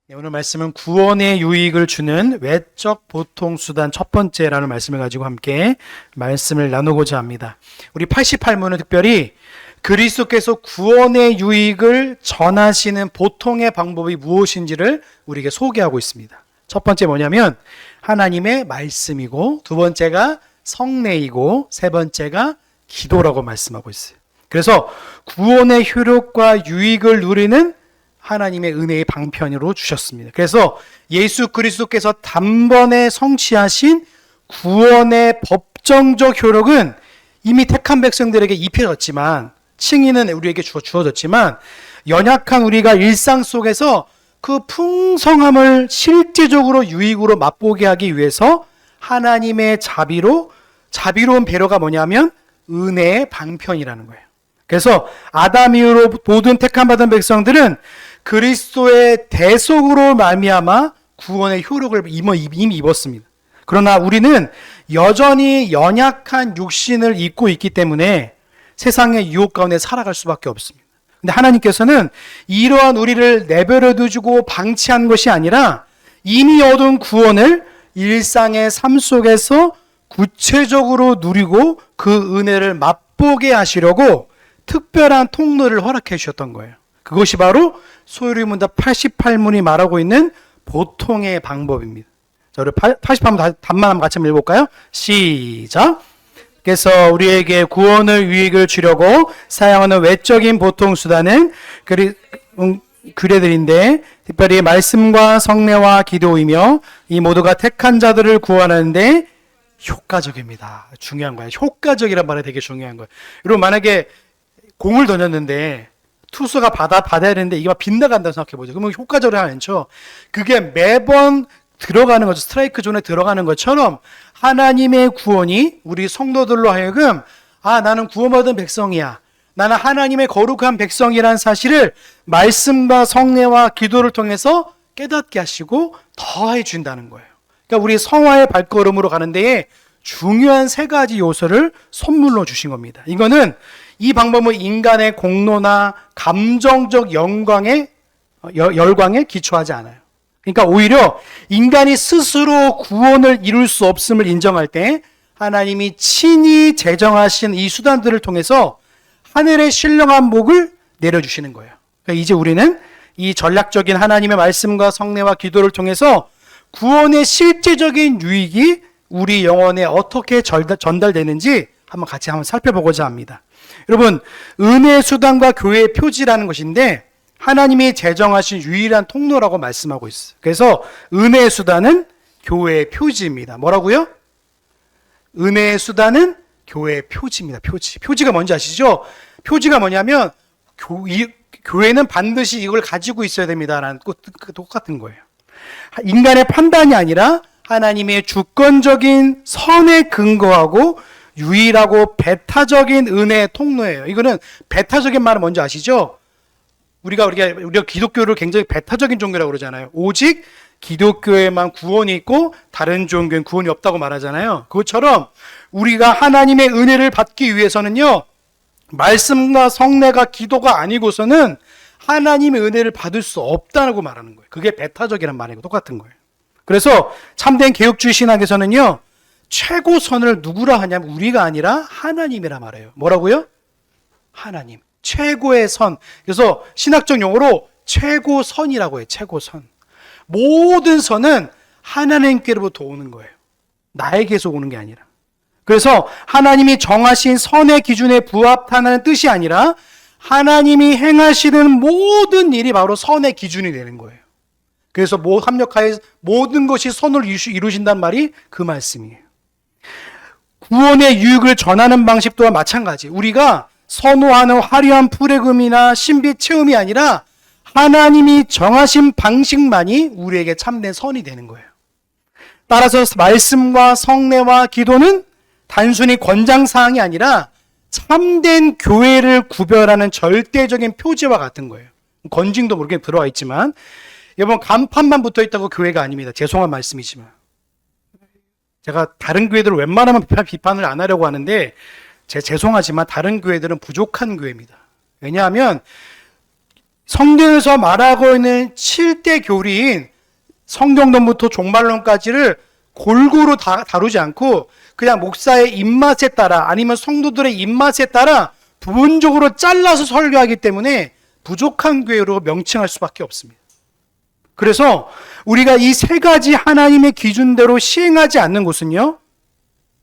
네, 오늘 말씀은 구원의 유익을 주는 외적 보통수단 첫 번째라는 말씀을 가지고 함께 말씀을 나누고자 합니다. 우리 88문은 특별히 그리스도께서 구원의 유익을 전하시는 보통의 방법이 무엇인지를 우리에게 소개하고 있습니다. 첫 번째 뭐냐면 하나님의 말씀이고, 두 번째가 성례이고, 세 번째가 기도라고 말씀하고 있어요. 그래서 구원의 효력과 유익을 누리는 하나님의 은혜의 방편으로 주셨습니다. 그래서 예수 그리스도께서 단번에 성취하신 구원의 법정적 효력은 이미 택한 백성들에게 입혀졌지만, 칭의는 우리에게 주어졌지만, 연약한 우리가 일상 속에서 그 풍성함을 실제적으로 유익으로 맛보게 하기 위해서 하나님의 자비로운 배려가 뭐냐면 은혜의 방편이라는 거예요. 그래서 아담 이후로 모든 택함받은 백성들은 그리스도의 대속으로 말미암아 구원의 효력을 이미 입었습니다. 그러나 우리는 여전히 연약한 육신을 입고 있기 때문에 세상의 유혹 가운데 살아갈 수밖에 없습니다. 근데 하나님께서는 이러한 우리를 내버려 두시고 방치한 것이 아니라 이미 얻은 구원을 일상의 삶 속에서 구체적으로 누리고 그 은혜를 맛보게 하시려고 특별한 통로를 허락해 주셨던 거예요. 그것이 바로 소유리 문답 88문이 말하고 있는 보통의 방법입니다. 자, 우리 88문 답만 한번 같이 한번 읽어볼까요? 시작! 그래서 우리에게 구원을 유익을 주려고 사용하는 외적인 보통수단은 규례들인데 특별히 말씀과 성례와 기도이며 이 모두가 택한 자들을 구원하는데 효과적입니다. 중요한 거예요. 효과적이란 말이 되게 중요한 거예요. 여러분 만약에 공을 던졌는데 투수가 받아야 되는데 이게 막 빗나간다고 생각해보죠. 그러면 효과적으로 하지 않죠. 그게 매번 들어가는 거죠. 스트라이크 존에 들어가는 것처럼 하나님의 구원이 우리 성도들로 하여금 나는 구원받은 백성이야. 나는 하나님의 거룩한 백성이라는 사실을 말씀과 성례와 기도를 통해서 깨닫게 하시고 더해 준다는 거예요. 그러니까 우리 성화의 발걸음으로 가는 데에 중요한 세 가지 요소를 선물로 주신 겁니다. 이 방법은 인간의 공로나 감정적 열광에 기초하지 않아요. 그러니까 오히려 인간이 스스로 구원을 이룰 수 없음을 인정할 때 하나님이 친히 제정하신 이 수단들을 통해서 하늘의 신령한 복을 내려주시는 거예요. 그러니까 이제 우리는 이 전략적인 하나님의 말씀과 성례와 기도를 통해서 구원의 실제적인 유익이 우리 영혼에 어떻게 전달되는지 같이 살펴보고자 합니다. 여러분, 은혜의 수단과 교회의 표지라는 것인데 하나님이 제정하신 유일한 통로라고 말씀하고 있어요. 그래서 은혜의 수단은 교회의 표지입니다. 뭐라고요? 은혜의 수단은 교회의 표지입니다. 표지가 뭔지 아시죠? 표지가 뭐냐면 교회는 반드시 이걸 가지고 있어야 됩니다라는 똑같은 거예요. 인간의 판단이 아니라 하나님의 주권적인 선에 근거하고 유일하고 배타적인 은혜의 통로예요. 이거는 배타적인 말은 뭔지 아시죠? 우리가 기독교를 굉장히 배타적인 종교라고 그러잖아요. 오직 기독교에만 구원이 있고 다른 종교엔 구원이 없다고 말하잖아요. 그것처럼 우리가 하나님의 은혜를 받기 위해서는요, 말씀과 성례가 기도가 아니고서는 하나님의 은혜를 받을 수 없다고 말하는 거예요. 그게 배타적이란 말이고 똑같은 거예요. 그래서 참된 개혁주의 신학에서는요, 최고선을 누구라 하냐면 우리가 아니라 하나님이라 말해요. 뭐라고요? 하나님. 최고의 선. 그래서 신학적 용어로 최고선이라고 해요. 최고선. 모든 선은 하나님께로부터 오는 거예요. 나에게서 오는 게 아니라. 그래서 하나님이 정하신 선의 기준에 부합하는 뜻이 아니라 하나님이 행하시는 모든 일이 바로 선의 기준이 되는 거예요. 그래서 합력하여 모든 것이 선을 이루신다는 말이 그 말씀이에요. 구원의 유익을 전하는 방식 또한 마찬가지. 우리가 선호하는 화려한 프레금이나 신비 체험이 아니라 하나님이 정하신 방식만이 우리에게 참된 선이 되는 거예요. 따라서 말씀과 성례와 기도는 단순히 권장사항이 아니라 참된 교회를 구별하는 절대적인 표지와 같은 거예요. 건징도 모르게 들어와 있지만 여러분, 간판만 붙어 있다고 교회가 아닙니다. 죄송한 말씀이지만 제가 다른 교회들을 웬만하면 비판을 안 하려고 하는데 죄송하지만 다른 교회들은 부족한 교회입니다. 왜냐하면 성경에서 말하고 있는 7대 교리인 성경론부터 종말론까지를 골고루 다루지 않고 그냥 목사의 입맛에 따라 아니면 성도들의 입맛에 따라 부분적으로 잘라서 설교하기 때문에 부족한 교회로 명칭할 수밖에 없습니다. 그래서 우리가 이 세 가지 하나님의 기준대로 시행하지 않는 곳은요,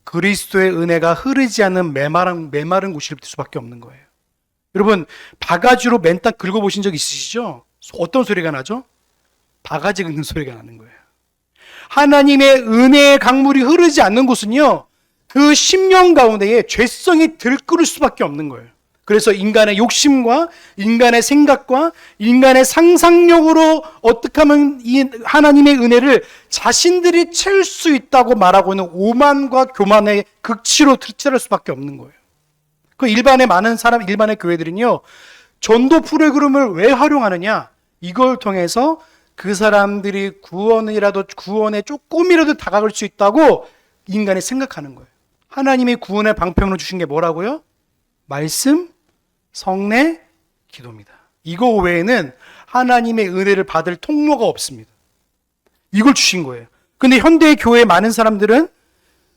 그리스도의 은혜가 흐르지 않는 메마른 곳일 수밖에 없는 거예요. 여러분, 바가지로 맨땅 긁어보신 적 있으시죠? 어떤 소리가 나죠? 바가지 긁는 소리가 나는 거예요. 하나님의 은혜의 강물이 흐르지 않는 곳은요, 그 심령 가운데에 죄성이 들끓을 수밖에 없는 거예요. 그래서 인간의 욕심과 인간의 생각과 인간의 상상력으로 어떻게 하면 이 하나님의 은혜를 자신들이 채울 수 있다고 말하고 있는 오만과 교만의 극치로 트치할 수밖에 없는 거예요. 그 일반의 많은 사람, 일반의 교회들은요, 전도 프로그램을 왜 활용하느냐? 이걸 통해서 그 사람들이 구원에 조금이라도 다가갈 수 있다고 인간이 생각하는 거예요. 하나님이 구원의 방편으로 주신 게 뭐라고요? 말씀, 성례, 기도입니다. 이거 외에는 하나님의 은혜를 받을 통로가 없습니다. 이걸 주신 거예요. 근데 현대 교회의 많은 사람들은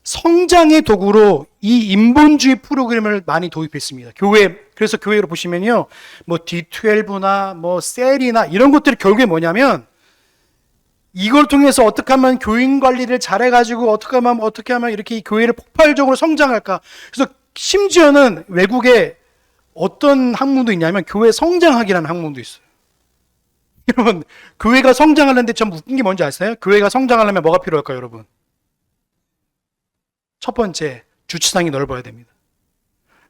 성장의 도구로 이 인본주의 프로그램을 많이 도입했습니다. 그래서 교회로 보시면요, 뭐 D12나 뭐 셀이나 이런 것들이 결국에 뭐냐면, 이걸 통해서 어떻게 하면 교인 관리를 잘해가지고 어떻게 하면 이렇게 이 교회를 폭발적으로 성장할까. 그래서 심지어는 외국에 어떤 학문도 있냐면 교회 성장학이라는 학문도 있어요. 여러분, 교회가 성장하려는데 참 웃긴 게 뭔지 아세요? 교회가 성장하려면 뭐가 필요할까요, 여러분? 첫 번째, 주차장이 넓어야 됩니다.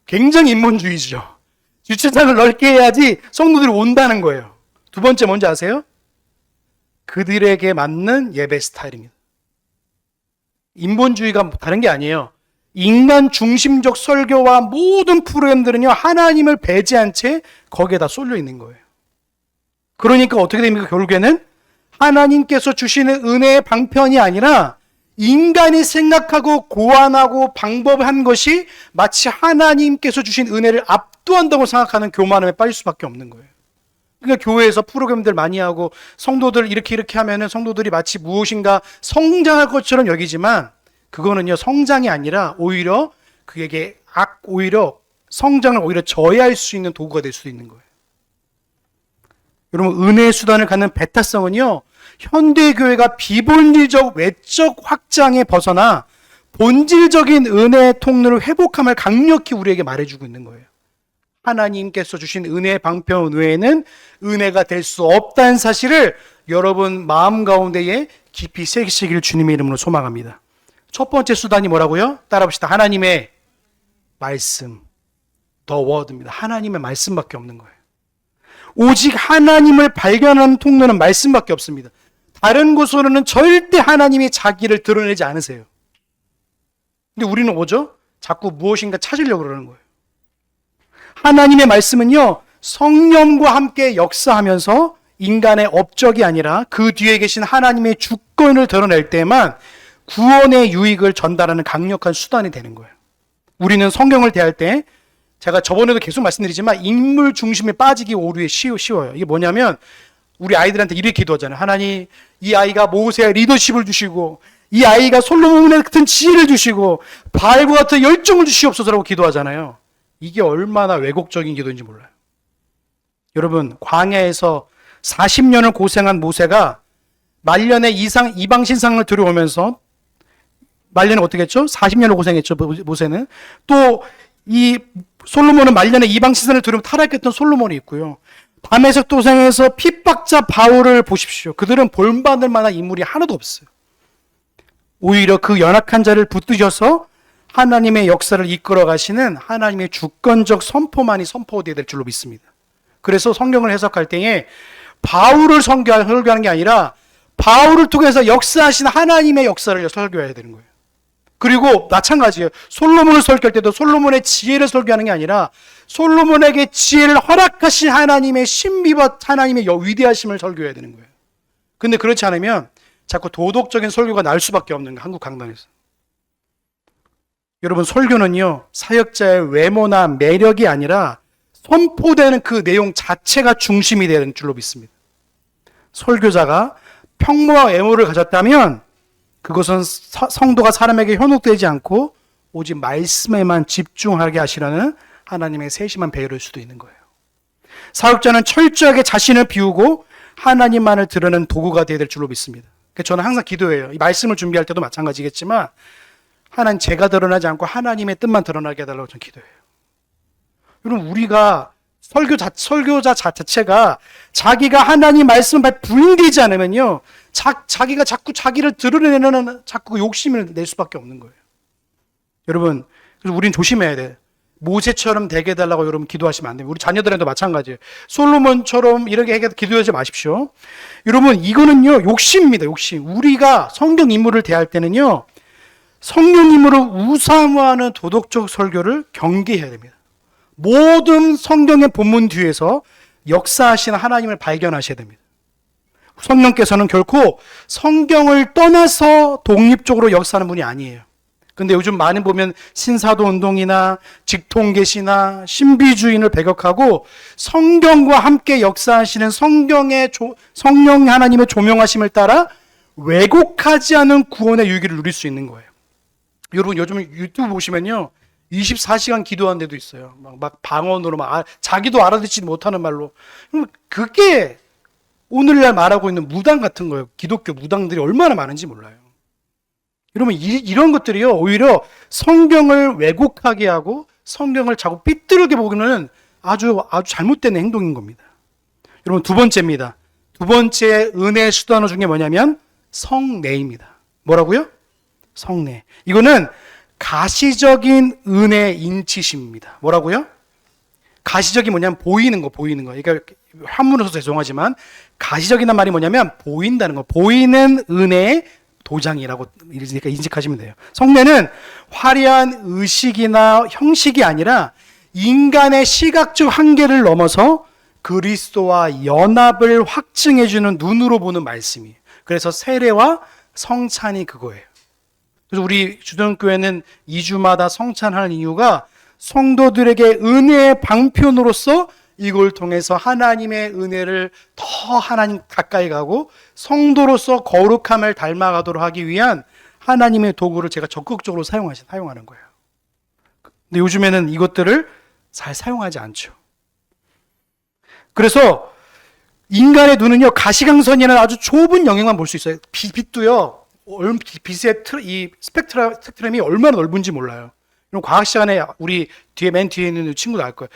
굉장히 인본주의죠. 주차장을 넓게 해야지 성도들이 온다는 거예요. 두 번째 뭔지 아세요? 그들에게 맞는 예배 스타일입니다. 인본주의가 다른 게 아니에요. 인간 중심적 설교와 모든 프로그램들은요, 하나님을 배제한 채 거기에다 쏠려 있는 거예요. 그러니까 어떻게 됩니까? 결국에는 하나님께서 주시는 은혜의 방편이 아니라 인간이 생각하고 고안하고 방법한 것이 마치 하나님께서 주신 은혜를 압도한다고 생각하는 교만함에 빠질 수밖에 없는 거예요. 그러니까 교회에서 프로그램들 많이 하고 성도들 이렇게 하면은 성도들이 마치 무엇인가 성장할 것처럼 여기지만 그거는요, 성장이 아니라 오히려 그에게 오히려 성장을 오히려 저해할 수 있는 도구가 될 수도 있는 거예요. 여러분, 은혜의 수단을 갖는 배타성은요, 현대교회가 비본질적 외적 확장에 벗어나 본질적인 은혜의 통로를 회복함을 강력히 우리에게 말해주고 있는 거예요. 하나님께서 주신 은혜의 방편 외에는 은혜가 될 수 없다는 사실을 여러분 마음 가운데에 깊이 새기시길 주님의 이름으로 소망합니다. 첫 번째 수단이 뭐라고요? 따라 봅시다. 하나님의 말씀, The Word입니다. 하나님의 말씀밖에 없는 거예요. 오직 하나님을 발견하는 통로는 말씀밖에 없습니다. 다른 곳으로는 절대 하나님이 자기를 드러내지 않으세요. 근데 우리는 뭐죠? 자꾸 무엇인가 찾으려고 그러는 거예요. 하나님의 말씀은요, 성령과 함께 역사하면서 인간의 업적이 아니라 그 뒤에 계신 하나님의 주권을 드러낼 때만 구원의 유익을 전달하는 강력한 수단이 되는 거예요. 우리는 성경을 대할 때 제가 저번에도 계속 말씀드리지만 인물 중심에 빠지기 오류에 쉬워요. 이게 뭐냐면 우리 아이들한테 이렇게 기도하잖아요. 하나님, 이 아이가 모세의 리더십을 주시고 이 아이가 솔로몬의 같은 지혜를 주시고 바알과 같은 열정을 주시옵소서라고 기도하잖아요. 이게 얼마나 왜곡적인 기도인지 몰라요. 여러분, 광야에서 40년을 고생한 모세가 말년에 이방 신상을 들여오면서 말년에 어떻게 했죠? 40년을 고생했죠, 모세는. 또 이 솔로몬은 말년에 이방 신상을 들여오면 타락했던 솔로몬이 있고요. 다메섹 도상에서 핍박자 바울을 보십시오. 그들은 본받을 만한 인물이 하나도 없어요. 오히려 그 연약한 자를 붙드셔서 하나님의 역사를 이끌어 가시는 하나님의 주권적 선포만이 선포되어야 될 줄로 믿습니다. 그래서 성경을 해석할 때에 바울을 설교하는 게 아니라 바울을 통해서 역사하신 하나님의 역사를 설교해야 되는 거예요. 그리고 마찬가지예요. 솔로몬을 설교할 때도 솔로몬의 지혜를 설교하는 게 아니라 솔로몬에게 지혜를 허락하신 하나님의 신비와 하나님의 위대하심을 설교해야 되는 거예요. 근데 그렇지 않으면 자꾸 도덕적인 설교가 날 수밖에 없는 거예요. 한국 강단에서. 여러분, 설교는요, 사역자의 외모나 매력이 아니라 선포되는 그 내용 자체가 중심이 되는 줄로 믿습니다. 설교자가 평모와 애모를 가졌다면 그것은 성도가 사람에게 현혹되지 않고 오직 말씀에만 집중하게 하시라는 하나님의 세심한 배려일 수도 있는 거예요. 사역자는 철저하게 자신을 비우고 하나님만을 드러내는 도구가 되어야 될 줄로 믿습니다. 저는 항상 기도해요. 이 말씀을 준비할 때도 마찬가지겠지만 하나님 제가 드러나지 않고 하나님의 뜻만 드러나게 해달라고 저는 기도해요. 여러분 우리가 설교자 자체가 자기가 하나님 말씀을 부인되지 않으면요 자기가 자꾸 자기를 드러내는 자꾸 욕심을 낼 수밖에 없는 거예요. 여러분 그래서 우리는 조심해야 돼요. 모세처럼 되게 해달라고 여러분 기도하시면 안 됩니다. 우리 자녀들한테도 마찬가지예요. 솔로몬처럼 이렇게 기도하지 마십시오. 여러분 이거는요 욕심입니다. 욕심. 우리가 성경 인물을 대할 때는요 성령 인물을 우상화하는 도덕적 설교를 경계해야 됩니다. 모든 성경의 본문 뒤에서 역사하시는 하나님을 발견하셔야 됩니다. 성령께서는 결코 성경을 떠나서 독립적으로 역사하는 분이 아니에요. 근데 요즘 많이 보면 신사도 운동이나 직통계시나 신비주의를 배격하고 성경과 함께 역사하시는 성령 하나님의 조명하심을 따라 왜곡하지 않은 구원의 유익을 누릴 수 있는 거예요. 여러분 요즘 유튜브 보시면요 24시간 기도하는 데도 있어요. 막 방언으로 자기도 알아듣지 못하는 말로. 그게 오늘날 말하고 있는 무당 같은 거예요. 기독교 무당들이 얼마나 많은지 몰라요. 여러분 이런 것들이요 오히려 성경을 왜곡하게 하고 성경을 자꾸 삐뚤게 보기는 아주 잘못된 행동인 겁니다. 여러분 두 번째입니다. 두 번째 은혜의 수단어 중에 뭐냐면 성례입니다. 뭐라고요? 성례. 이거는 가시적인 은혜 인치심입니다. 뭐라고요? 가시적이 뭐냐면 보이는 거. 그러니까 한문으로 써서 죄송하지만 가시적이란 말이 뭐냐면 보인다는 거. 보이는 은혜의 도장이라고 인식하시면 돼요. 성례는 화려한 의식이나 형식이 아니라 인간의 시각적 한계를 넘어서 그리스도와 연합을 확증해주는 눈으로 보는 말씀이에요. 그래서 세례와 성찬이 그거예요. 그래서 우리 주전교회는 2주마다 성찬하는 이유가 성도들에게 은혜의 방편으로서 이걸 통해서 하나님의 은혜를 더 하나님 가까이 가고 성도로서 거룩함을 닮아가도록 하기 위한 하나님의 도구를 제가 적극적으로 사용하는 거예요. 근데 요즘에는 이것들을 잘 사용하지 않죠. 그래서 인간의 눈은요 가시광선이라는 아주 좁은 영역만 볼 수 있어요. 빛도요 빛의 이 스펙트럼이 얼마나 넓은지 몰라요. 이런 과학 시간에 우리 맨 뒤에 있는 친구도 알 거예요.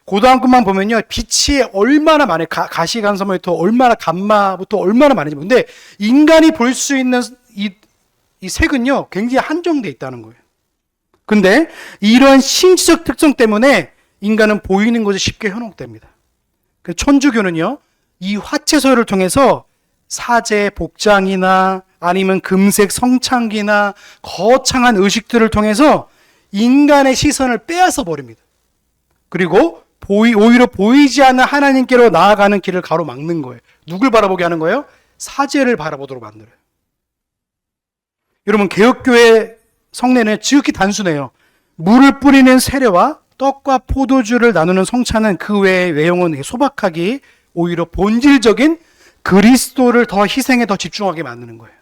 고등학교만 보면요 빛이 얼마나 많아요. 가시광선부터 얼마나 감마부터 얼마나 많은지. 근데 인간이 볼 수 있는 이 색은요 굉장히 한정되어 있다는 거예요. 근데 이런 신체적 특성 때문에 인간은 보이는 것이 쉽게 현혹됩니다. 천주교는요 이 화채소를 통해서 사제 복장이나 아니면 금색 성창기나 거창한 의식들을 통해서 인간의 시선을 빼앗아 버립니다. 그리고 오히려 보이지 않는 하나님께로 나아가는 길을 가로막는 거예요. 누굴 바라보게 하는 거예요? 사제를 바라보도록 만들어요. 여러분 개혁교회 성례는 지극히 단순해요. 물을 뿌리는 세례와 떡과 포도주를 나누는 성찬은 그 외의 외용은 소박하기 오히려 본질적인 그리스도를 더 희생에 더 집중하게 만드는 거예요.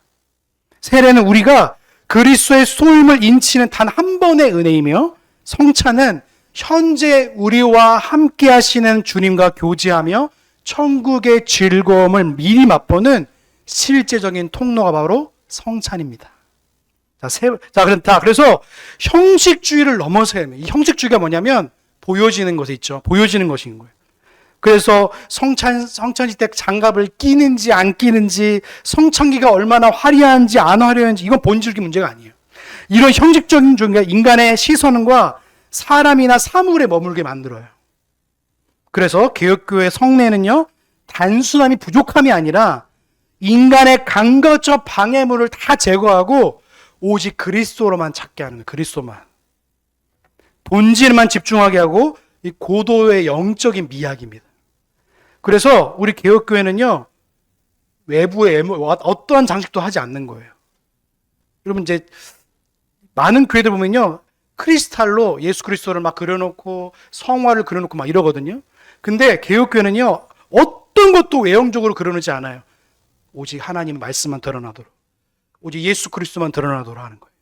세례는 우리가 그리스도의 소임을 인치는 단 한 번의 은혜이며 성찬은 현재 우리와 함께 하시는 주님과 교제하며 천국의 즐거움을 미리 맛보는 실제적인 통로가 바로 성찬입니다. 그래서 형식주의를 넘어서야 합니다. 이 형식주의가 뭐냐면 보여지는 것에 있죠. 보여지는 것인 거예요. 그래서 성찬식 때 장갑을 끼는지 안 끼는지, 성찬기가 얼마나 화려한지 안 화려한지, 이건 본질적인 문제가 아니에요. 이런 형식적인 존재가 인간의 시선과 사람이나 사물에 머물게 만들어요. 그래서 개혁교회 성례는요, 단순함이 부족함이 아니라 인간의 감각적 방해물을 다 제거하고 오직 그리스도로만 찾게 하는 거예요. 그리스도만. 본질만 집중하게 하고 이 고도의 영적인 미학입니다. 그래서 우리 개혁교회는요, 외부에 어떠한 장식도 하지 않는 거예요. 여러분 이제 많은 교회들 보면요, 크리스탈로 예수 그리스도를 막 그려놓고 성화를 그려놓고 막 이러거든요. 근데 개혁교회는요, 어떤 것도 외형적으로 그려놓지 않아요. 오직 하나님 말씀만 드러나도록, 오직 예수 그리스도만 드러나도록 하는 거예요.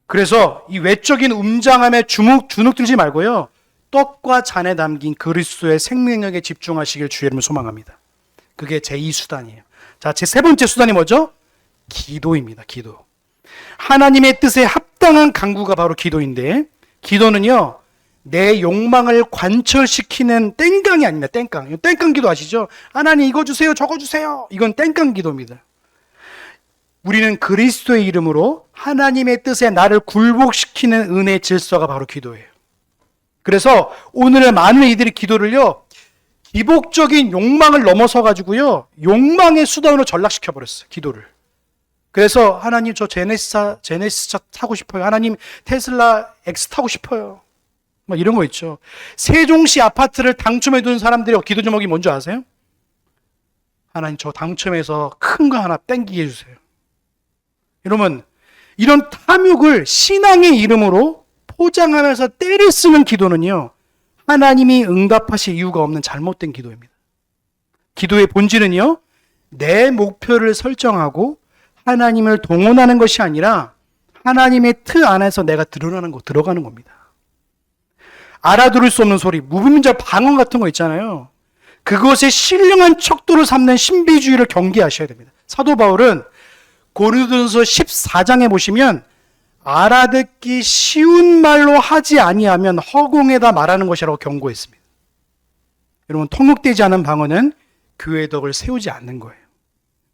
그래서 이 외적인 웅장함에 주눅들지 말고요, 떡과 잔에 담긴 그리스도의 생명력에 집중하시길 주의 이름으로 소망합니다. 그게 제2수단이에요. 자, 제 세 번째 수단이 뭐죠? 기도입니다. 기도. 하나님의 뜻에 합당한 간구가 바로 기도인데, 기도는요, 내 욕망을 관철시키는 땡깡이 아닙니다. 땡깡. 땡깡 기도 아시죠? 하나님 이거 주세요, 저거 주세요. 이건 땡깡 기도입니다. 우리는 그리스도의 이름으로 하나님의 뜻에 나를 굴복시키는 은혜의 질서가 바로 기도예요. 그래서 오늘의 많은 이들이 기도를요, 기복적인 욕망을 넘어서 가지고요, 욕망의 수단으로 전락시켜 버렸어요. 기도를. 그래서 하나님 저 제네시스 타고 싶어요. 하나님 테슬라 X 타고 싶어요. 막 이런 거 있죠. 세종시 아파트를 당첨해 둔 사람들의 기도 제목이 뭔지 아세요? 하나님 저 당첨해서 큰 거 하나 땡기게 해주세요. 여러분, 이런 탐욕을 신앙의 이름으로 포장하면서 때를 쓰는 기도는요, 하나님이 응답하실 이유가 없는 잘못된 기도입니다. 기도의 본질은요, 내 목표를 설정하고 하나님을 동원하는 것이 아니라 하나님의 틀 안에서 내가 들어가는 겁니다. 알아들을 수 없는 소리, 무분별 방언 같은 거 있잖아요. 그것에 신령한 척도를 삼는 신비주의를 경계하셔야 됩니다. 사도 바울은 고린도전서 14장에 보시면 알아듣기 쉬운 말로 하지 아니하면 허공에다 말하는 것이라고 경고했습니다. 여러분, 통역되지 않은 방언은 교회의 덕을 세우지 않는 거예요.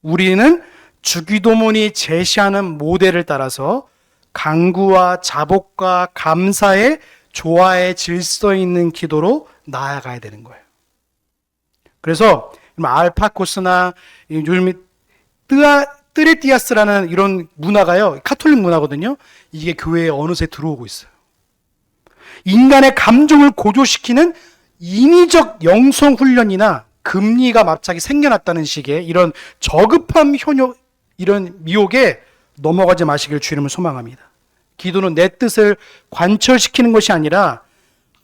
우리는 주기도문이 제시하는 모델을 따라서 간구와 자복과 감사의 조화의 질서 있는 기도로 나아가야 되는 거예요. 그래서 알파코스나 요즘 뜨레티아스라는 이런 문화가요, 카톨릭 문화거든요. 이게 교회에 어느새 들어오고 있어요. 인간의 감정을 고조시키는 인위적 영성 훈련이나 금리가 갑자기 생겨났다는 식의 이런 저급한 이런 미혹에 넘어가지 마시길 주 이름을 소망합니다. 기도는 내 뜻을 관철시키는 것이 아니라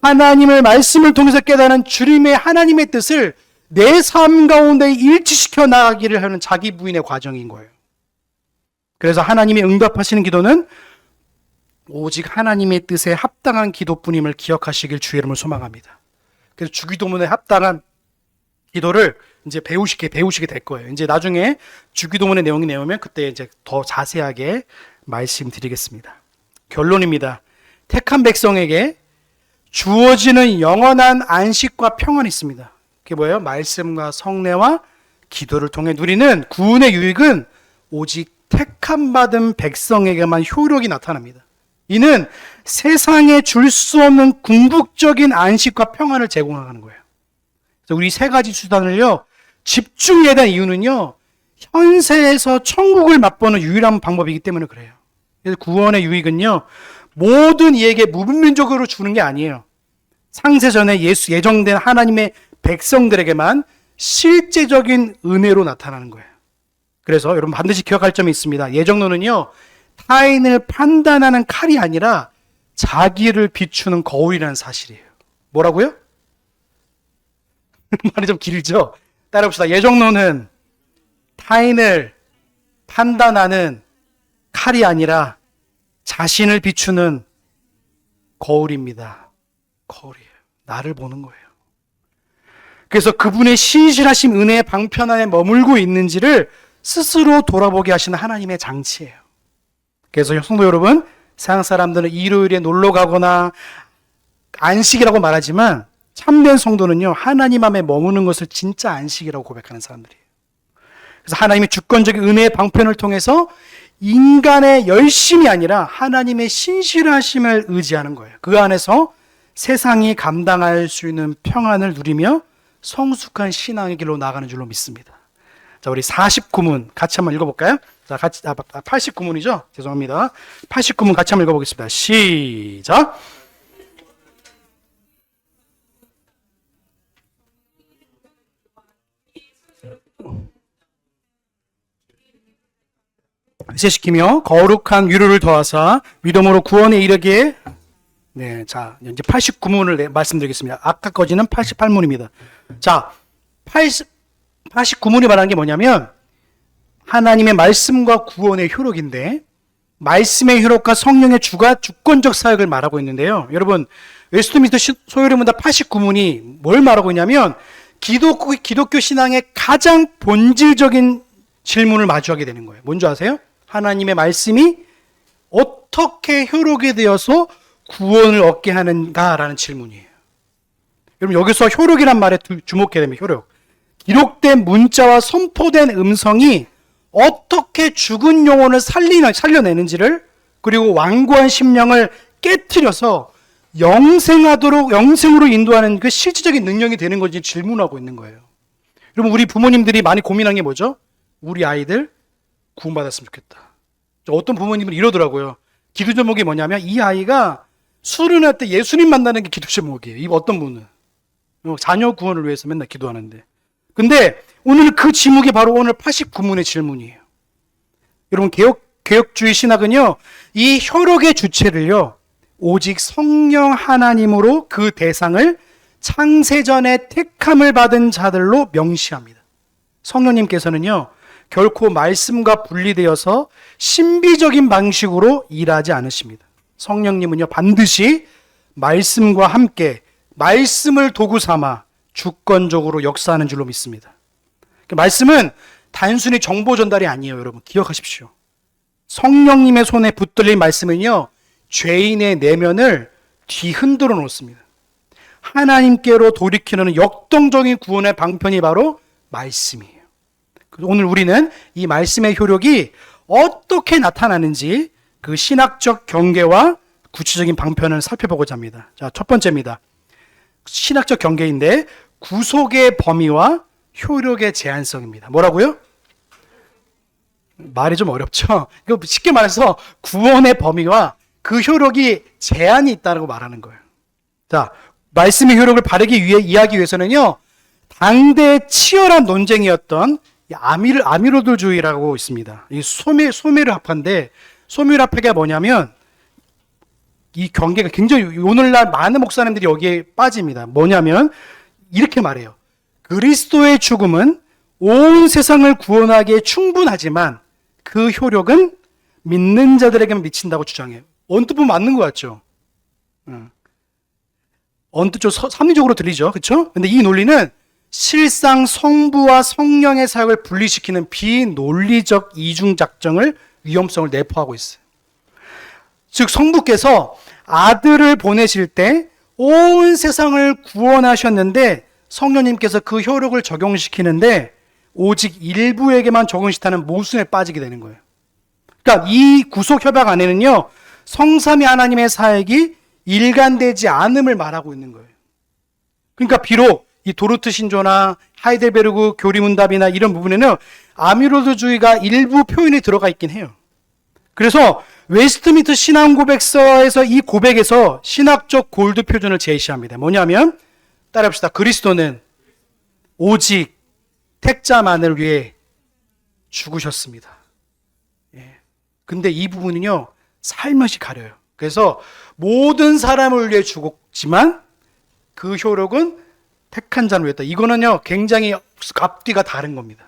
하나님의 말씀을 통해서 깨닫는 주님의 하나님의 뜻을 내 삶 가운데 일치시켜 나가기를 하는 자기 부인의 과정인 거예요. 그래서 하나님이 응답하시는 기도는 오직 하나님의 뜻에 합당한 기도뿐임을 기억하시길 주의 이름을 소망합니다. 그래서 주기도문에 합당한 기도를 이제 배우시게 될 거예요. 이제 나중에 주기도문의 내용이 나오면 그때 이제 더 자세하게 말씀드리겠습니다. 결론입니다. 택한 백성에게 주어지는 영원한 안식과 평안이 있습니다. 그게 뭐예요? 말씀과 성례와 기도를 통해 누리는 구원의 유익은 오직 택함 받은 백성에게만 효력이 나타납니다. 이는 세상에 줄 수 없는 궁극적인 안식과 평안을 제공하는 거예요. 그래서 우리 세 가지 수단을요, 집중해야 되는 이유는요, 현세에서 천국을 맛보는 유일한 방법이기 때문에 그래요. 그래서 구원의 유익은요, 모든 이에게 무분별적으로 주는 게 아니에요. 상세전에 예정된 하나님의 백성들에게만 실제적인 은혜로 나타나는 거예요. 그래서 여러분 반드시 기억할 점이 있습니다. 예정론은요, 타인을 판단하는 칼이 아니라 자기를 비추는 거울이라는 사실이에요. 뭐라고요? 말이 좀 길죠? 따라봅시다. 예정론은 타인을 판단하는 칼이 아니라 자신을 비추는 거울입니다. 거울이에요. 나를 보는 거예요. 그래서 그분의 신실하신 은혜의 방편 안에 머물고 있는지를 스스로 돌아보게 하시는 하나님의 장치예요. 그래서 성도 여러분, 세상 사람들은 일요일에 놀러 가거나 안식이라고 말하지만 참된 성도는요, 하나님 안에 머무는 것을 진짜 안식이라고 고백하는 사람들이에요. 그래서 하나님의 주권적인 은혜의 방편을 통해서 인간의 열심이 아니라 하나님의 신실하심을 의지하는 거예요. 그 안에서 세상이 감당할 수 있는 평안을 누리며 성숙한 신앙의 길로 나가는 줄로 믿습니다. 자, 우리 49문 같이 한번 읽어볼까요? 자, 89문이죠? 죄송합니다. 89문 같이 한번 읽어보겠습니다. 시작! 세시키며 거룩한 위로를 더하사 믿음으로 구원에 이르게. 네, 자, 이제 89문을 말씀드리겠습니다. 아까 거지는 88문입니다. 자, 89문이 말하는 게 뭐냐면 하나님의 말씀과 구원의 효력인데, 말씀의 효력과 성령의 주권적 사역을 말하고 있는데요. 여러분, 웨스트민스터 소요리문답 89문이 뭘 말하고 있냐면 기독교 신앙의 가장 본질적인 질문을 마주하게 되는 거예요. 뭔지 아세요? 하나님의 말씀이 어떻게 효력이 되어서 구원을 얻게 하는가라는 질문이에요. 여러분, 여기서 효력이란 말에 주목해야 됩니다. 효력. 기록된 문자와 선포된 음성이 어떻게 죽은 영혼을 살려내는지를, 그리고 완고한 심령을 깨트려서 영생으로 인도하는 그 실질적인 능력이 되는 건지 질문하고 있는 거예요. 여러분, 우리 부모님들이 많이 고민한 게 뭐죠? 우리 아이들 구원받았으면 좋겠다. 어떤 부모님은 이러더라고요. 기도 제목이 뭐냐면 이 아이가 수련회 때 예수님 만나는 게 기도 제목이에요. 이 어떤 분은 자녀 구원을 위해서 맨날 기도하는데. 근데 오늘 그 지목이 바로 오늘 89문의 질문이에요. 여러분, 개혁주의 신학은요, 이 효력의 주체를요, 오직 성령 하나님으로 그 대상을 창세전에 택함을 받은 자들로 명시합니다. 성령님께서는요, 결코 말씀과 분리되어서 신비적인 방식으로 일하지 않으십니다. 성령님은요, 반드시 말씀과 함께 말씀을 도구 삼아 주권적으로 역사하는 줄로 믿습니다. 말씀은 단순히 정보 전달이 아니에요. 여러분, 기억하십시오. 성령님의 손에 붙들린 말씀은요, 죄인의 내면을 뒤흔들어 놓습니다. 하나님께로 돌이키는 역동적인 구원의 방편이 바로 말씀이에요. 오늘 우리는 이 말씀의 효력이 어떻게 나타나는지 그 신학적 경계와 구체적인 방편을 살펴보고자 합니다. 자, 첫 번째입니다. 신학적 경계인데 구속의 범위와 효력의 제한성입니다. 뭐라고요? 말이 좀 어렵죠? 이거 쉽게 말해서 구원의 범위와 그 효력이 제한이 있다고 말하는 거예요. 자, 말씀의 효력을 바르게 이해하기 위해서는요, 당대 치열한 논쟁이었던 아미로들주의라고 있습니다. 이 소멸합파인데, 소멸합파가 뭐냐면 이 경계가 굉장히 오늘날 많은 목사님들이 여기에 빠집니다. 뭐냐면 이렇게 말해요. 그리스도의 죽음은 온 세상을 구원하기에 충분하지만 그 효력은 믿는 자들에게만 미친다고 주장해요. 언뜻 보면 맞는 것 같죠? 언뜻 좀 합리적으로 들리죠? 그렇죠? 근데 이 논리는 실상 성부와 성령의 사역을 분리시키는 비논리적 이중작정을 위험성을 내포하고 있어요. 즉 성부께서 아들을 보내실 때 온 세상을 구원하셨는데 성령님께서 그 효력을 적용시키는데 오직 일부에게만 적용시키는 모순에 빠지게 되는 거예요. 그러니까 이 구속협약 안에는요, 성삼위 하나님의 사역이 일관되지 않음을 말하고 있는 거예요. 그러니까 비록 이 도르트 신조나 하이델베르그 교리문답이나 이런 부분에는 아미로드주의가 일부 표현이 들어가 있긴 해요. 그래서 웨스트민스터 신앙고백서에서 이 고백에서 신학적 골드 표준을 제시합니다. 뭐냐면 따라합시다. 그리스도는 오직 택자만을 위해 죽으셨습니다. 근데 이 부분은요, 살며시 가려요. 그래서 모든 사람을 위해 죽었지만 그 효력은 택한 자를 위했다. 이거는요, 굉장히 앞뒤가 다른 겁니다.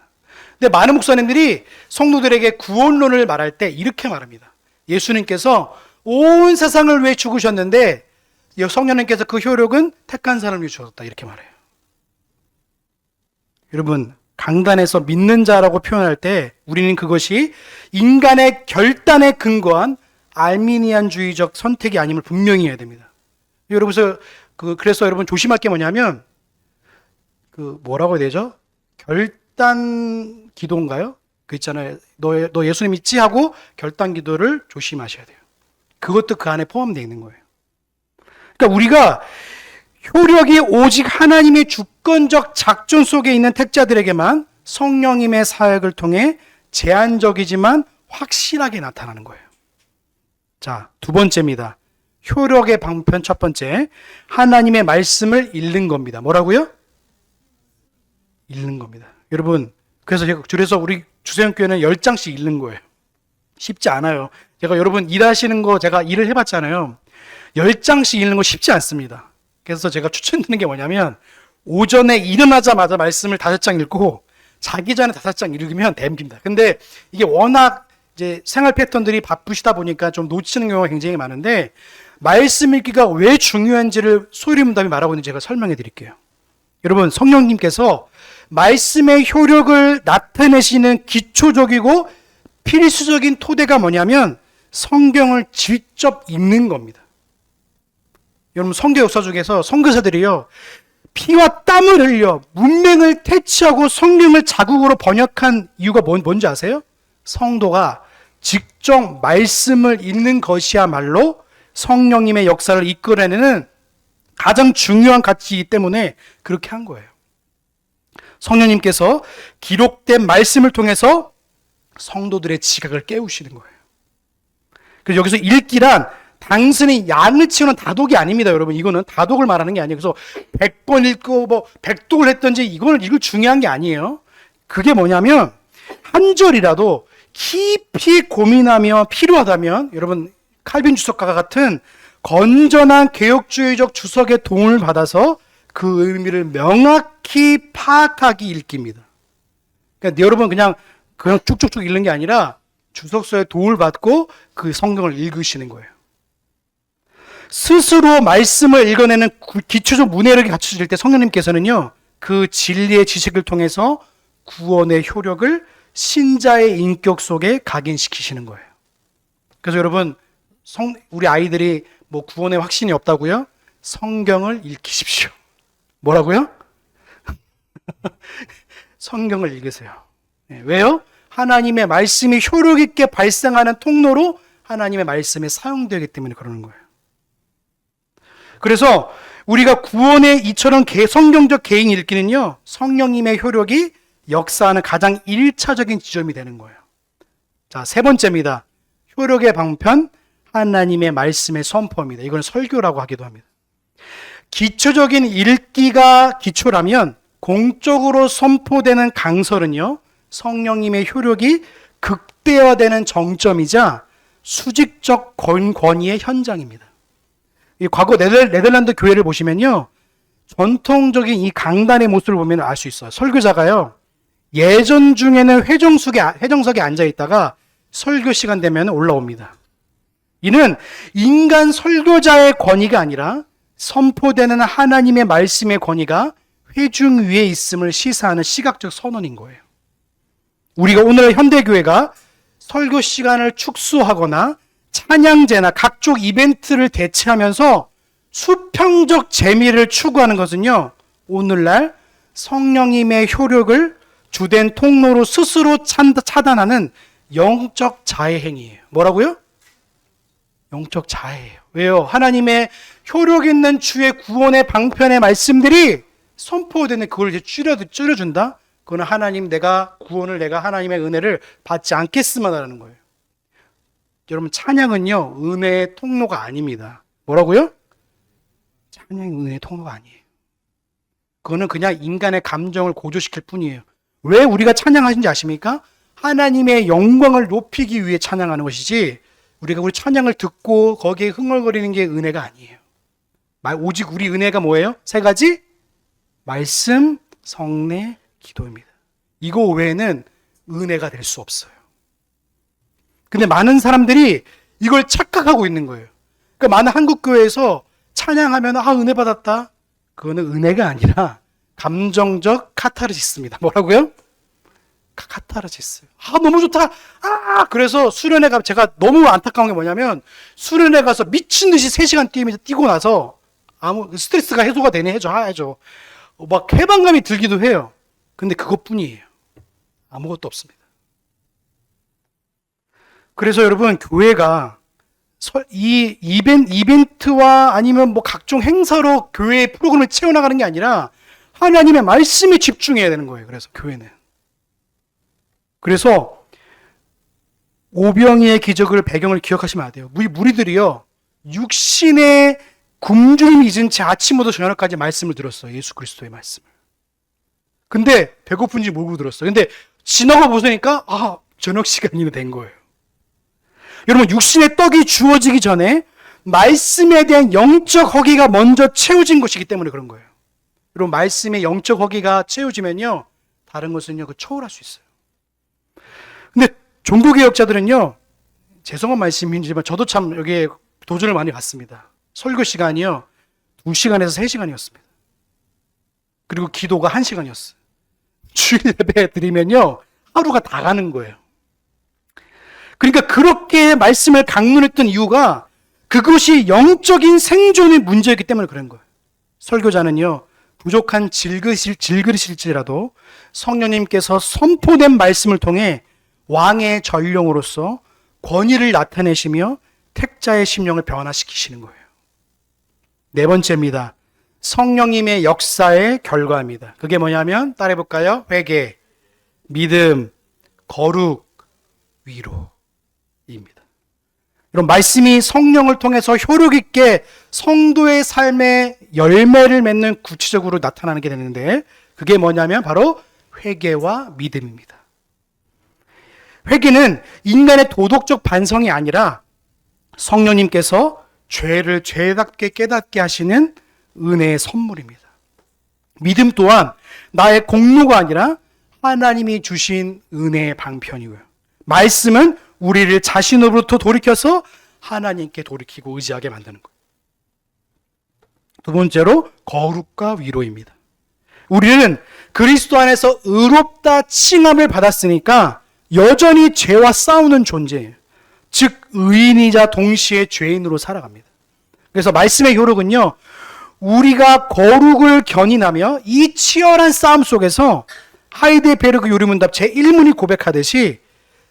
근데 많은 목사님들이 성도들에게 구원론을 말할 때 이렇게 말합니다. 예수님께서 온 세상을 위해 죽으셨는데 성령님께서 그 효력은 택한 사람을 위해 주셨다. 이렇게 말해요. 여러분, 강단에서 믿는 자라고 표현할 때 우리는 그것이 인간의 결단에 근거한 알미니안주의적 선택이 아님을 분명히 해야 됩니다. 그래서 여러분 조심할 게 뭐냐면 뭐라고 해야 되죠? 결단 기도인가요? 그 있잖아요. 너 예수님 믿지? 하고 결단 기도를 조심하셔야 돼요. 그것도 그 안에 포함되어 있는 거예요. 그러니까 우리가 효력이 오직 하나님의 주권적 작전 속에 있는 택자들에게만 성령님의 사역을 통해 제한적이지만 확실하게 나타나는 거예요. 자, 두 번째입니다. 효력의 방편 첫 번째, 하나님의 말씀을 읽는 겁니다. 뭐라고요? 읽는 겁니다. 여러분, 그래서 우리 주세영교회는 10장씩 읽는 거예요. 쉽지 않아요. 제가 여러분 일하시는 거 제가 일을 해봤잖아요. 10장씩 읽는 거 쉽지 않습니다. 그래서 제가 추천드리는 게 뭐냐면 오전에 일어나자마자 말씀을 5장 읽고 자기 전에 5장 읽으면 됩니다. 근데 이게 워낙 이제 생활 패턴들이 바쁘시다 보니까 좀 놓치는 경우가 굉장히 많은데 말씀 읽기가 왜 중요한지를 소리문답이 말하고 있는지 제가 설명해 드릴게요. 여러분 성령님께서 말씀의 효력을 나타내시는 기초적이고 필수적인 토대가 뭐냐면 성경을 직접 읽는 겁니다. 여러분 성경 역사 중에서 선교사들이요 피와 땀을 흘려 문맹을 퇴치하고 성경을 자국으로 번역한 이유가 뭔지 아세요? 성도가 직접 말씀을 읽는 것이야말로 성령님의 역사를 이끌어내는 가장 중요한 가치이기 때문에 그렇게 한 거예요. 성령님께서 기록된 말씀을 통해서 성도들의 지각을 깨우시는 거예요. 그래서 여기서 읽기란 단순히 양을 치우는 다독이 아닙니다, 여러분. 이거는 다독을 말하는 게 아니에요. 그래서 100번 읽고 뭐 100독을 했던지 이걸 중요한 게 아니에요. 그게 뭐냐면 한 절이라도 깊이 고민하며 필요하다면 여러분 칼빈 주석가가 같은 건전한 개혁주의적 주석의 도움을 받아서 그 의미를 명확히 파악하기 읽기입니다. 그러니까 여러분 그냥 쭉쭉쭉 읽는 게 아니라 주석서의 도움을 받고 그 성경을 읽으시는 거예요. 스스로 말씀을 읽어내는 기초적 문해력이 갖춰질 때 성령님께서는요 그 진리의 지식을 통해서 구원의 효력을 신자의 인격 속에 각인시키시는 거예요. 그래서 여러분 우리 아이들이 뭐 구원의 확신이 없다고요? 성경을 읽히십시오. 뭐라고요? 성경을 읽으세요. 네, 왜요? 하나님의 말씀이 효력 있게 발생하는 통로로 하나님의 말씀이 사용되기 때문에 그러는 거예요. 그래서 우리가 구원의 이처럼 성경적 개인 읽기는요 성령님의 효력이 역사하는 가장 1차적인 지점이 되는 거예요. 자, 세 번째입니다. 효력의 방편, 하나님의 말씀의 선포입니다. 이건 설교라고 하기도 합니다. 기초적인 읽기가 기초라면 공적으로 선포되는 강설은요 성령님의 효력이 극대화되는 정점이자 수직적 권위의 현장입니다. 과거 네덜란드 교회를 보시면요 전통적인 이 강단의 모습을 보면 알 수 있어요. 설교자가요 예전 중에는 회정석에 앉아 있다가 설교 시간 되면 올라옵니다. 이는 인간 설교자의 권위가 아니라 선포되는 하나님의 말씀의 권위가 회중 위에 있음을 시사하는 시각적 선언인 거예요. 우리가 오늘 현대교회가 설교 시간을 축소하거나 찬양제나 각종 이벤트를 대체하면서 수평적 재미를 추구하는 것은요 오늘날 성령님의 효력을 주된 통로로 스스로 차단하는 영적 자해 행위예요. 뭐라고요? 영적 자해예요. 왜요? 하나님의 효력 있는 주의 구원의 방편의 말씀들이 선포되는 그걸 이제 줄여준다? 그거는 내가 하나님의 은혜를 받지 않겠으면 하는 거예요. 여러분 찬양은요 은혜의 통로가 아닙니다. 뭐라고요? 찬양이 은혜의 통로가 아니에요. 그거는 그냥 인간의 감정을 고조시킬 뿐이에요. 왜 우리가 찬양하신지 아십니까? 하나님의 영광을 높이기 위해 찬양하는 것이지 우리가 우리 찬양을 듣고 거기에 흥얼거리는 게 은혜가 아니에요. 오직 우리 은혜가 뭐예요? 세 가지? 말씀, 성례, 기도입니다. 이거 외에는 은혜가 될 수 없어요. 근데 많은 사람들이 이걸 착각하고 있는 거예요. 그러니까 많은 한국교회에서 찬양하면 은혜 받았다. 그거는 은혜가 아니라 감정적 카타르시스입니다. 뭐라고요? 카타르시스. 너무 좋다. 그래서 수련회 가면 제가 너무 안타까운 게 뭐냐면 수련회 가서 미친 듯이 3시간 뛰고 나서 스트레스가 해소가 되네 해줘. 막 해방감이 들기도 해요. 근데 그것뿐이에요. 아무것도 없습니다. 그래서 여러분 교회가 이 이벤트와 아니면 뭐 각종 행사로 교회의 프로그램을 채워나가는 게 아니라 하나님의 말씀에 집중해야 되는 거예요. 그래서 교회는. 그래서 오병이의 기적을 배경을 기억하시면 안 돼요. 무리들이요 육신의 굶주림 잊은 채 아침부터 저녁까지 말씀을 들었어요. 예수 그리스도의 말씀을. 근데 배고픈지 모르고 들었어요. 근데 지나가 보니까 저녁 시간이 된 거예요. 여러분, 육신의 떡이 주어지기 전에 말씀에 대한 영적 허기가 먼저 채워진 것이기 때문에 그런 거예요. 여러분, 말씀의 영적 허기가 채워지면요, 다른 것은요, 초월할 수 있어요. 근데 종교개혁자들은요, 죄송한 말씀이지만 저도 참 여기에 도전을 많이 받습니다. 설교 시간이요, 2시간에서 3시간이었습니다. 그리고 기도가 1시간이었어요. 주일 예배 드리면요, 하루가 다 가는 거예요. 그러니까 그렇게 말씀을 강론했던 이유가 그것이 영적인 생존의 문제였기 때문에 그런 거예요. 설교자는요, 부족한 질그릇일지라도 성령님께서 선포된 말씀을 통해 왕의 전령으로서 권위를 나타내시며 택자의 심령을 변화시키시는 거예요. 네 번째입니다. 성령님의 역사의 결과입니다. 그게 뭐냐면 따라해볼까요? 회개, 믿음, 거룩, 위로입니다. 이런 말씀이 성령을 통해서 효력 있게 성도의 삶에 열매를 맺는 구체적으로 나타나게 되는데 그게 뭐냐면 바로 회개와 믿음입니다. 회개는 인간의 도덕적 반성이 아니라 성령님께서 죄를 죄답게 깨닫게 하시는 은혜의 선물입니다. 믿음 또한 나의 공로가 아니라 하나님이 주신 은혜의 방편이고요. 말씀은 우리를 자신으로부터 돌이켜서 하나님께 돌이키고 의지하게 만드는 거예요. 두 번째로 거룩과 위로입니다. 우리는 그리스도 안에서 의롭다 칭함을 받았으니까 여전히 죄와 싸우는 존재예요. 즉 의인이자 동시에 죄인으로 살아갑니다. 그래서 말씀의 효력은요, 우리가 거룩을 견인하며 이 치열한 싸움 속에서 하이데베르그 요리문답 제1문이 고백하듯이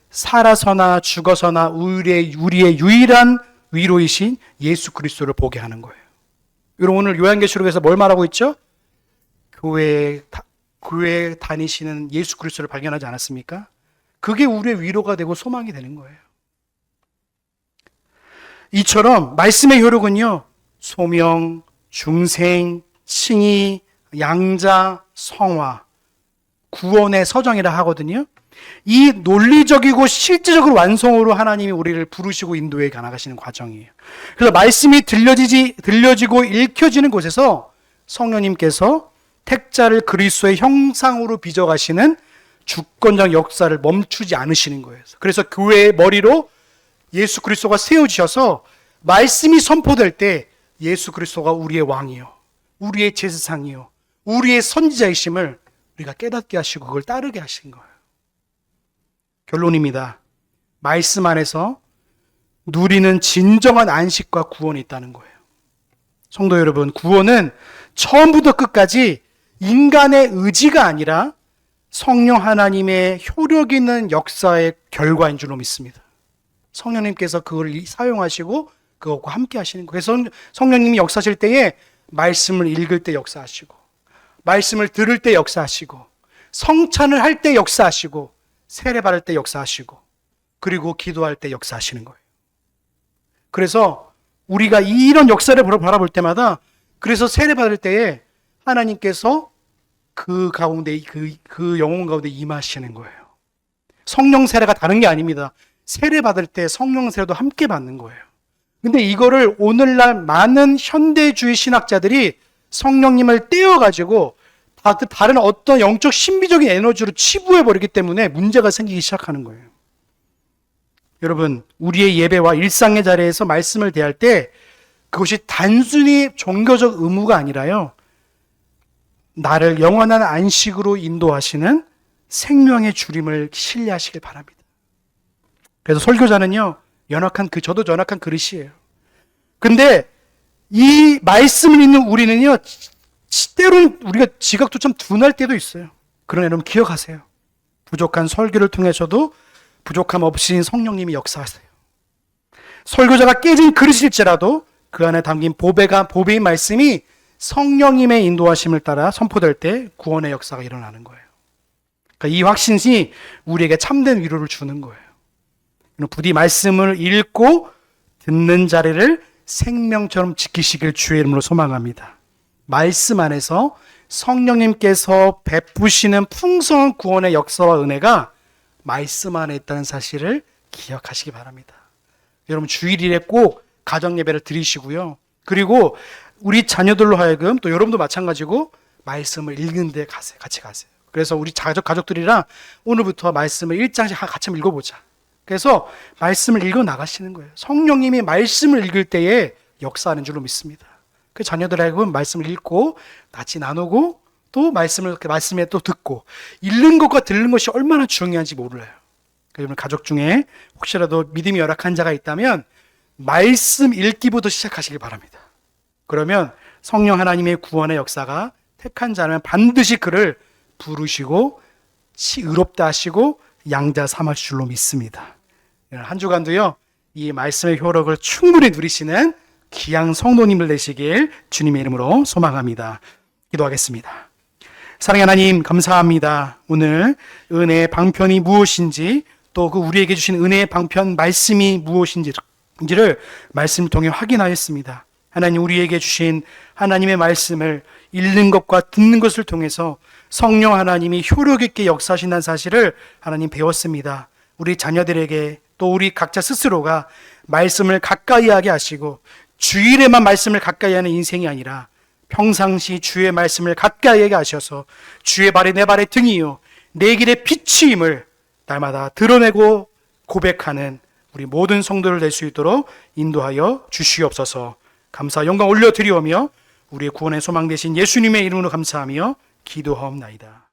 살아서나 죽어서나 우리의 유일한 위로이신 예수 그리스도를 보게 하는 거예요. 여러분, 오늘 요한계시록에서 뭘 말하고 있죠? 교회에 다니시는 예수 그리스도를 발견하지 않았습니까? 그게 우리의 위로가 되고 소망이 되는 거예요. 이처럼 말씀의 효력은요, 소명, 중생, 칭의, 양자, 성화, 구원의 서정이라 하거든요. 이 논리적이고 실제적으로 완성으로 하나님이 우리를 부르시고 인도해 나가시는 과정이에요. 그래서 말씀이 들려지고 읽혀지는 곳에서 성령님께서 택자를 그리스도의 형상으로 빚어가시는 주권적 역사를 멈추지 않으시는 거예요. 그래서 교회의 머리로 예수 그리스도가 세워지셔서 말씀이 선포될 때 예수 그리스도가 우리의 왕이요, 우리의 제사장이요, 우리의 선지자이심을 우리가 깨닫게 하시고 그걸 따르게 하신 거예요. 결론입니다. 말씀 안에서 누리는 진정한 안식과 구원이 있다는 거예요. 성도 여러분, 구원은 처음부터 끝까지 인간의 의지가 아니라 성령 하나님의 효력 있는 역사의 결과인 줄로 믿습니다. 성령님께서 그걸 사용하시고 그것과 함께 하시는 거예요. 그래서 성령님이 역사하실 때에 말씀을 읽을 때 역사하시고, 말씀을 들을 때 역사하시고, 성찬을 할 때 역사하시고, 세례 받을 때 역사하시고, 그리고 기도할 때 역사하시는 거예요. 그래서 우리가 이런 역사를 바라볼 때마다, 그래서 세례 받을 때에 하나님께서 그 가운데, 그 영혼 가운데 임하시는 거예요. 성령 세례가 다른 게 아닙니다. 세례 받을 때 성령 세례도 함께 받는 거예요. 근데 이거를 오늘날 많은 현대주의 신학자들이 성령님을 떼어가지고 다른 어떤 영적 신비적인 에너지로 치부해버리기 때문에 문제가 생기기 시작하는 거예요. 여러분, 우리의 예배와 일상의 자리에서 말씀을 대할 때 그것이 단순히 종교적 의무가 아니라요, 나를 영원한 안식으로 인도하시는 생명의 주림을 신뢰하시길 바랍니다. 그래서 설교자는요, 저도 연약한 그릇이에요. 근데 이 말씀을 읽는 우리는요, 때로는 우리가 지각도 참 둔할 때도 있어요. 그러나 여러분 기억하세요. 부족한 설교를 통해서도 부족함 없이 성령님이 역사하세요. 설교자가 깨진 그릇일지라도 그 안에 담긴 보배인 말씀이 성령님의 인도하심을 따라 선포될 때 구원의 역사가 일어나는 거예요. 그러니까 이 확신이 우리에게 참된 위로를 주는 거예요. 부디 말씀을 읽고 듣는 자리를 생명처럼 지키시길 주의 이름으로 소망합니다. 말씀 안에서 성령님께서 베푸시는 풍성한 구원의 역사와 은혜가 말씀 안에 있다는 사실을 기억하시기 바랍니다. 여러분 주일일에 꼭 가정 예배를 드리시고요. 그리고 우리 자녀들로 하여금 또 여러분도 마찬가지고 말씀을 읽는데 같이 가세요. 그래서 우리 가족들이랑 오늘부터 말씀을 1장씩 같이 한번 읽어보자. 그래서 말씀을 읽어 나가시는 거예요. 성령님이 말씀을 읽을 때에 역사하는 줄로 믿습니다. 그 자녀들하고 말씀을 읽고 같이 나누고 또 말씀에 또 듣고 읽는 것과 듣는 것이 얼마나 중요한지 몰라요. 그러면 가족 중에 혹시라도 믿음이 열악한 자가 있다면 말씀 읽기부터 시작하시길 바랍니다. 그러면 성령 하나님의 구원의 역사가 택한 자는 반드시 그를 부르시고 의롭다 하시고 양자 삼으실 줄로 믿습니다. 한 주간도요, 이 말씀의 효력을 충분히 누리시는 귀한 성도님들 되시길 주님의 이름으로 소망합니다. 기도하겠습니다. 사랑의 하나님 감사합니다. 오늘 은혜의 방편이 무엇인지 또 그 우리에게 주신 은혜의 방편 말씀이 무엇인지를 말씀을 통해 확인하였습니다. 하나님 우리에게 주신 하나님의 말씀을 읽는 것과 듣는 것을 통해서 성령 하나님이 효력 있게 역사하신다는 사실을 하나님 배웠습니다. 우리 자녀들에게 또 우리 각자 스스로가 말씀을 가까이 하게 하시고 주일에만 말씀을 가까이 하는 인생이 아니라 평상시 주의 말씀을 가까이 하게 하셔서 주의 발이 내 발의 등이요 내 길의 빛임을 날마다 드러내고 고백하는 우리 모든 성도를 될 수 있도록 인도하여 주시옵소서. 감사 영광 올려드리오며 우리의 구원의 소망 되신 예수님의 이름으로 감사하며 기도하옵나이다.